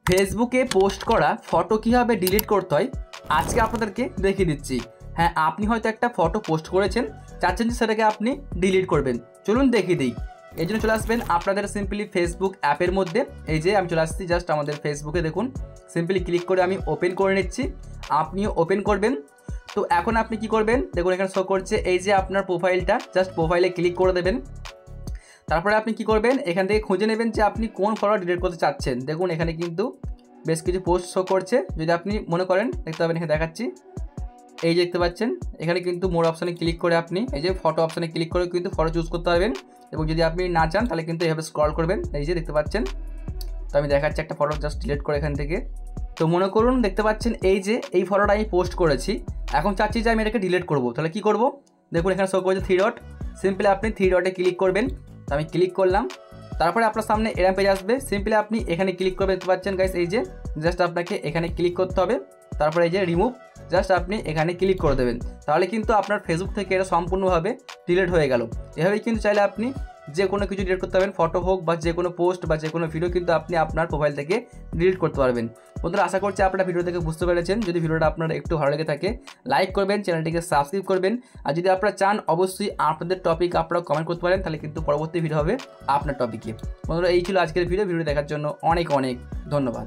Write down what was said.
ফেসবুকে পোস্ট করা ফটো কীভাবে ডিলিট করতে হয় আজকে আপনাদেরকে দেখিয়ে দিচ্ছি। হ্যাঁ, আপনি হয়তো একটা ফটো পোস্ট করেছেন, চাচ্ছেন যে সেটাকে আপনি ডিলিট করবেন। চলুন দেখিয়ে দিই। এই জন্য চলে আসবেন আপনাদের সিম্পলি ফেসবুক অ্যাপের মধ্যে। এই যে আমি চলে আসছি জাস্ট আমাদের ফেসবুকে, দেখুন সিম্পলি ক্লিক করে আমি ওপেন করে নিচ্ছি, আপনিও ওপেন করবেন। তো এখন আপনি কি করবেন, দেখুন এখানে শো করছে এই যে আপনার প্রোফাইলটা, জাস্ট প্রোফাইলে ক্লিক করে দেবেন। তারপরে আপনি কি করবেন, এখান থেকে খুঁজে নেবেন যে আপনি কোন ফটো ডিলিট করতে চাচ্ছেন। দেখুন এখানে কিন্তু বেশ কিছু পোস্ট শো করছে, যদি আপনি মনে করেন দেখতে পাবেন, এখানে দেখাচ্ছি এই যে দেখতে পাচ্ছেন এখানে কিন্তু মোর অপশানে ক্লিক করে আপনি এই যে ফটো অপশানে ক্লিক করে কিন্তু ফটো চুজ করতে পারবেন। এবং যদি আপনি না চান তাহলে কিন্তু এভাবে স্ক্রল করবেন, এই যে দেখতে পাচ্ছেন। তো আমি দেখাচ্ছি একটা ফটো জাস্ট ডিলিট করে এখান থেকে। তো মনে করুন দেখতে পাচ্ছেন এই যে এই ফটোটা আমি পোস্ট করেছি, এখন চাচ্ছি যে আমি এটাকে ডিলিট করবো। তাহলে কি করব, দেখুন এখানে শো করছে 3 ডট, সিম্পলি আপনি 3 ডটে ক্লিক করবেন। তো আমি ক্লিক করলাম, তারপরে আপনার সামনে এরকম পেজ আসবে, সিম্পলি আপনি এখানে ক্লিক করবেন। দেখতে পাচ্ছেন গাইস এই যে জাস্ট আপনাকে এখানে ক্লিক করতে হবে, তারপরে এই যে রিমুভ জাস্ট আপনি এখানে ক্লিক করে দেবেন। তাহলে কিন্তু আপনার ফেসবুক থেকে এটা সম্পূর্ণভাবে ডিলিট হয়ে গেল। এভাবেই কিন্তু চাইলে আপনি যে কোনো কিছু ডিলিট করতে পারবেন, ফটো হোক বা যে কোনো পোস্ট বা যে কোনো ভিডিও কিন্তু আপনি আপনার প্রোফাইল থেকে ডিলিট করতে পারবেন। বন্ধুরা, আশা করছি আপনারা ভিডিও থেকে বুঝতে পেরেছেন। যদি ভিডিওটা আপনার একটু ভালো লেগে থাকে লাইক করবেন, চ্যানেলটিকে সাবস্ক্রাইব করবেন। আর যদি আপনারা চান অবশ্যই আপনাদের টপিক আপনারা কমেন্ট করতে পারেন, তাহলে কিন্তু পরবর্তী ভিডিও হবে আপনার টপিকে। বন্ধুরা, এই ছিল আজকের ভিডিও দেখার জন্য অনেক অনেক ধন্যবাদ।